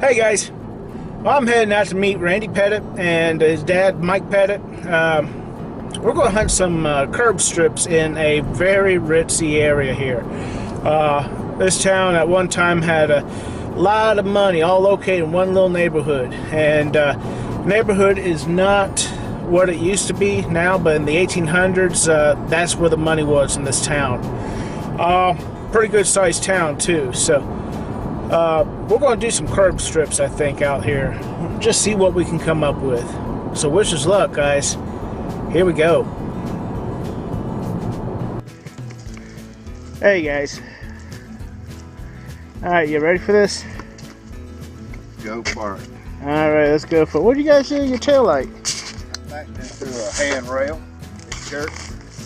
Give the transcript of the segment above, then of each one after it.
Hey guys, well, I'm heading out to meet Randy Pettit and his dad Mike Pettit. We're going to hunt some curb strips in a very ritzy area here. This town at one time had a lot of money all located in one little neighborhood, and neighborhood is not what it used to be now, but in the 1800s that's where the money was in this town. Pretty good sized town too, so we're going to do some curb strips, I think, out here. Just see what we can come up with. So wish us luck, guys. Here we go. Hey, guys. Alright, you ready for this? Go for it. Alright, let's go for it. What do you guys do with your tail light? Back into a handrail. Shirt.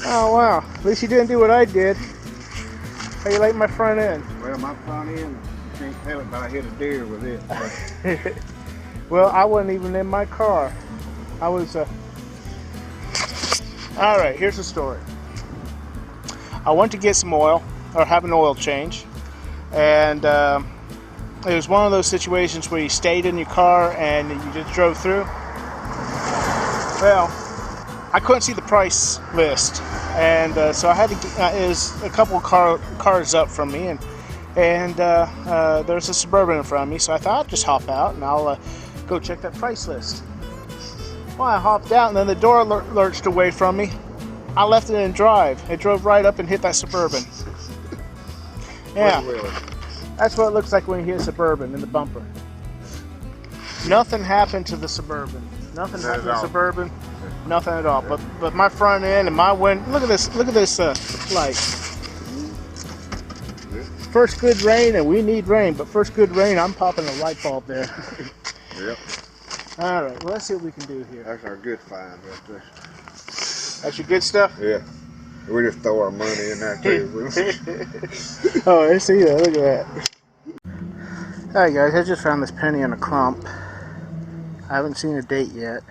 Oh, wow. At least you didn't do what I did. How you like my front end? Well, my front end, you can't tell it, but I hit a deer with it. Well, I wasn't even in my car. I was, Alright, here's the story. I went to get some oil, or have an oil change, and it was one of those situations where you stayed in your car and you just drove through. Well, I couldn't see the price list, and so I had to get, it was a couple cars up from me, and there's a Suburban in front of me, so I thought I'd just hop out and I'll go check that price list. Well, I hopped out and then the door lurched away from me. I left it in drive. It drove right up and hit that Suburban. Yeah, that's what it looks like when you hit a Suburban in the bumper. Nothing happened to the Suburban. Nothing happened to the Suburban. Nothing at all. But my front end and my wind. Look at this light. First good rain, and we need rain. But first good rain, I'm popping a light bulb there. Yep. All right. Well, let's see what we can do here. That's our good find right there. That's your good stuff? Yeah. We just throw our money in that too. Oh, I see that. Look at that. Alright guys, I just found this penny in a clump. I haven't seen a date yet.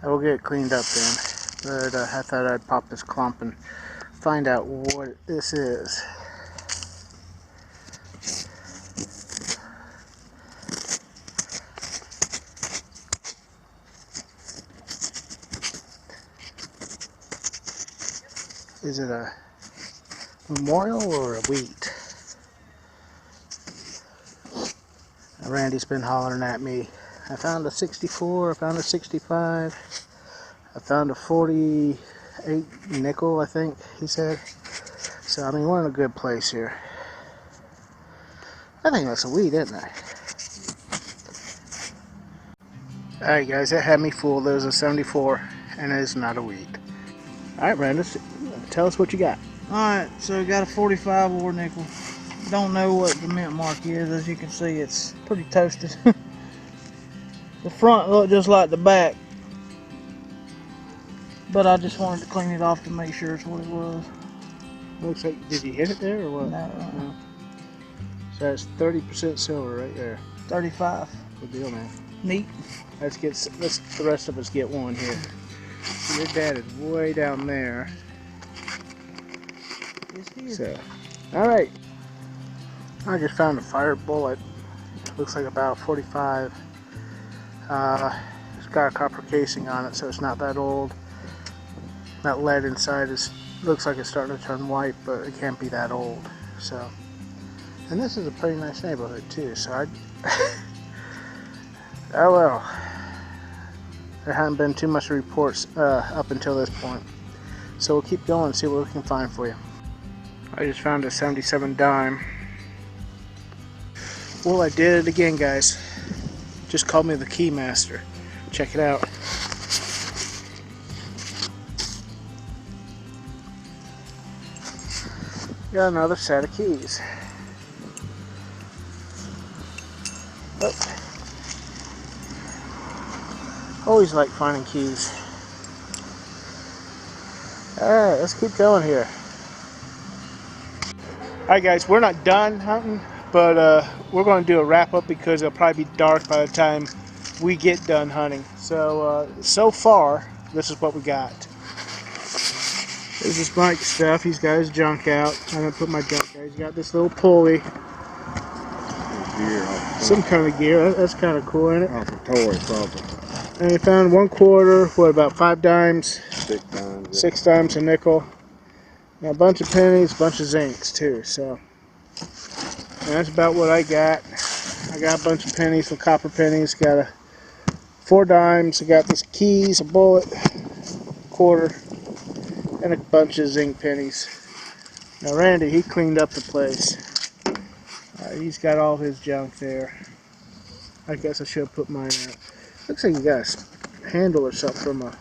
I will get it cleaned up then. But I thought I'd pop this clump and find out what this is. Is it a memorial or a wheat? Randy's been hollering at me. I found a 64, I found a 65, I found a 48 nickel, I think he said. So, I mean, we're in a good place here. I think that's a wheat, isn't it? Alright guys, that had me fooled. There was a 74, and it is not a wheat. Alright, Randy, tell us what you got. Alright, so I got a 45 war nickel. Don't know what the mint mark is. As you can see, it's pretty toasted. The front looked just like the back, but I just wanted to clean it off to make sure it's what it was. Looks like, did you hit it there or what? No. So that's 30% silver right there. 35. Good deal, man. Neat. Let's the rest of us get one here. So your dad is way down there. So, all right. I just found a fire bullet. Looks like about 45. It's got a copper casing on it, so it's not that old. That lead inside looks like it's starting to turn white, but it can't be that old. So, and this is a pretty nice neighborhood too. So oh well. There haven't been too much reports up until this point. So we'll keep going and see what we can find for you. I just found a 77 dime. Well, I did it again, guys. Just called me the key master. Check it out. Got another set of keys. Oh. Always like finding keys. Alright, let's keep going here. Alright guys, we're not done hunting, but we're going to do a wrap up because it'll probably be dark by the time we get done hunting. So, so far, this is what we got. This is Mike's stuff. He's got his junk out. I'm going to put my junk out. He's got this little pulley. gear off the Some kind of gear. That's kind of cool, isn't it? off a toy, probably. And we found 1/4, what, about 5 dimes? 6 times. 6 dimes, a nickel. And a bunch of pennies, a bunch of zincs too. So and that's about what I got. I got a bunch of pennies, some copper pennies. Got 4 dimes. I got these keys, a bullet, 1/4, and a bunch of zinc pennies. Now Randy, he cleaned up the place. He's got all his junk there. I guess I should have put mine out. Looks like you got a handle or something from a...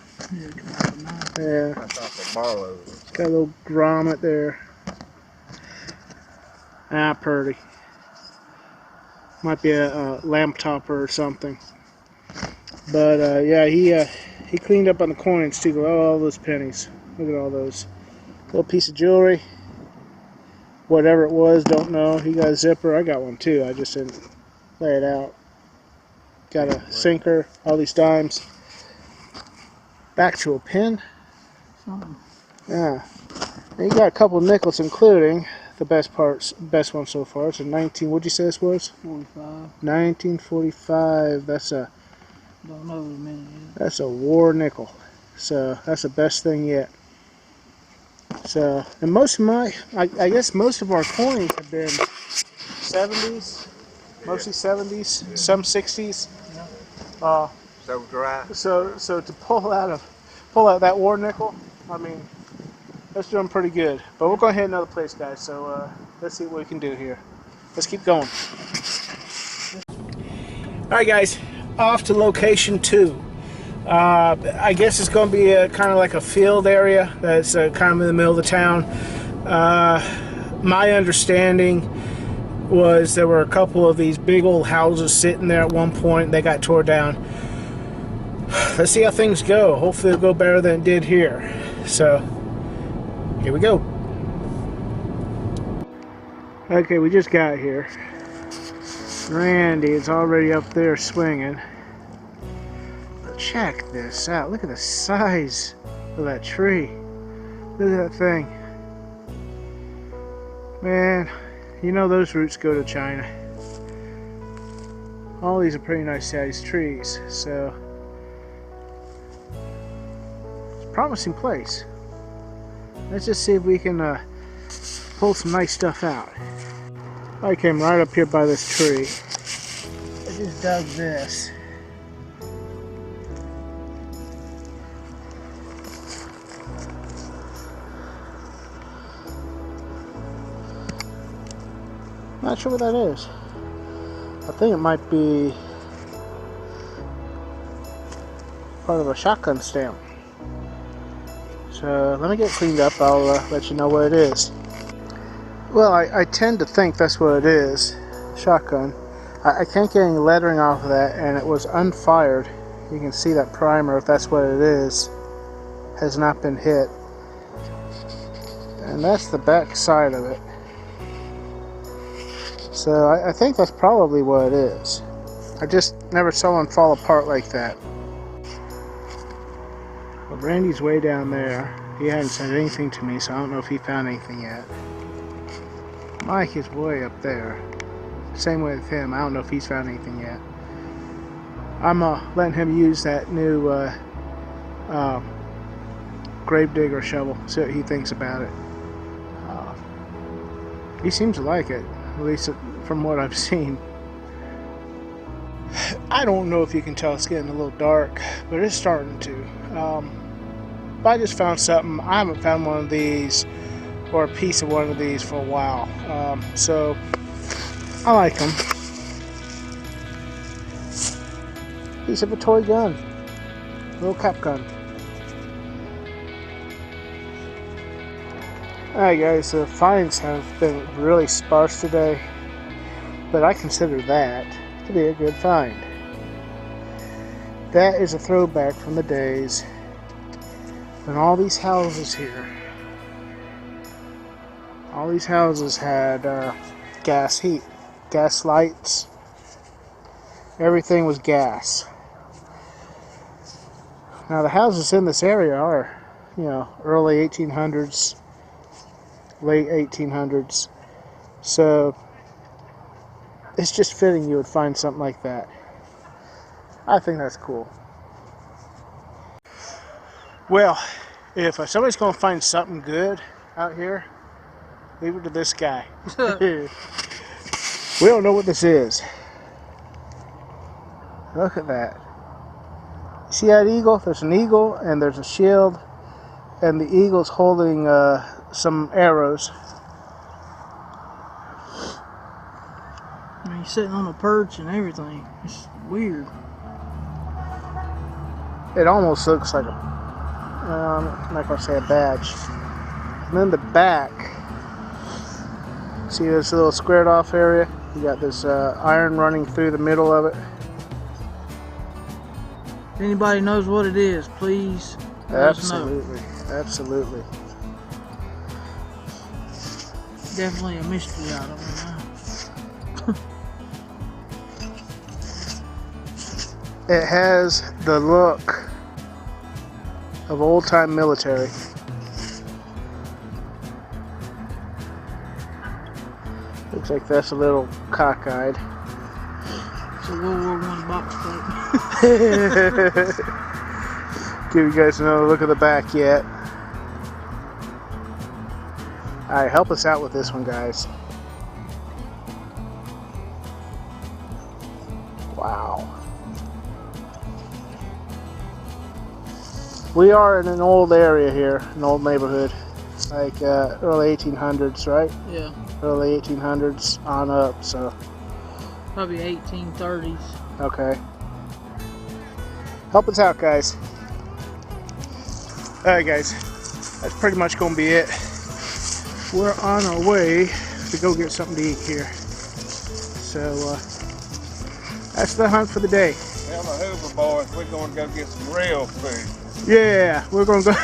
Yeah. I thought the borrow. It's got a little grommet there. Ah, pretty. Might be a lamp topper or something. But yeah, he cleaned up on the coins too. Oh, all those pennies. Look at all those. Little piece of jewelry. Whatever it was, don't know. He got a zipper. I got one too. I just didn't lay it out. Got a sinker. All these dimes. Back to a pin. Yeah. And you got a couple of nickels, including the best one so far. It's a 19. What'd you say this was? 45. 1945. That's a. Don't know the minute. That's a war nickel. So that's the best thing yet. So, and most of my, I guess most of our coins have been 70s, mostly 70s, some 60s. So dry. So to pull out that war nickel, I mean, that's doing pretty good. But we'll go ahead another place, guys. So let's see what we can do here. Let's keep going. All right, guys, off to location 2. I guess it's going to be kind of like a field area that's kind of in the middle of the town. My understanding was there were a couple of these big old houses sitting there at one point. They got tore down. Let's see how things go. Hopefully it'll go better than it did here. So, here we go. Okay, we just got here. Randy is already up there swinging. Check this out. Look at the size of that tree. Look at that thing. Man, you know those roots go to China. All these are pretty nice sized trees, so it's a promising place. Let's just see if we can pull some nice stuff out. I came right up here by this tree. I just dug this. Not sure what that is. I think it might be part of a shotgun stamp. So let me get cleaned up. I'll let you know what it is. Well, I tend to think that's what it is. Shotgun. I can't get any lettering off of that, and it was unfired. You can see that primer, if that's what it is, has not been hit. And that's the back side of it. So I think that's probably what it is. I just never saw one fall apart like that. But Randy's way down there. He hadn't said anything to me, so I don't know if he found anything yet. Mike is way up there. Same way with him. I don't know if he's found anything yet. I'm letting him use that new gravedigger shovel. See what he thinks about it. He seems to like it. At least from what I've seen. I don't know if you can tell, it's getting a little dark, but it's starting to. But I just found something. I haven't found one of these or a piece of one of these for a while. So I like them. Piece of a toy gun. Little cap gun. Alright guys, the finds have been really sparse today, but I consider that to be a good find. That is a throwback from the days when all these houses here, all these houses had gas heat, gas lights, everything was gas. Now the houses in this area are, you know, early 1800s, late 1800s, so it's just fitting you would find something like that. I think that's cool. Well, if somebody's going to find something good out here, leave it to this guy. We don't know what this is. Look at that. See that eagle? There's an eagle and there's a shield, and the eagle's holding some arrows. I mean, he's sitting on a perch and everything. It's weird. It almost looks like a, I'm not going to say a badge. And then the back, see this little squared off area? You got this iron running through the middle of it. If anybody knows what it is, please let us know. Absolutely, absolutely. Definitely a mystery item. It has the look of old-time military. Looks like that's a little cockeyed. It's a World War I box plate. Give you guys another look at the back yet. Alright, help us out with this one, guys. Wow. We are in an old area here, an old neighborhood, like early 1800s, right? Yeah. Early 1800s on up, so. Probably 1830s. Okay. Help us out, guys. Alright, guys. That's pretty much going to be it. We're on our way to go get something to eat here. So, that's the hunt for the day. Tell the Hoover boys we're going to go get some real food. Yeah, we're going to go.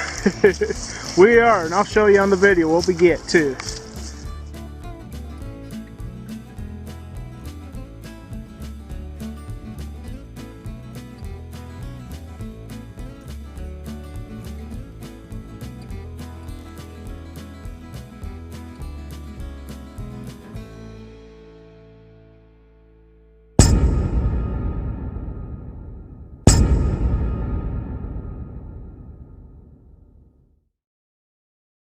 We are, and I'll show you on the video what we get, too.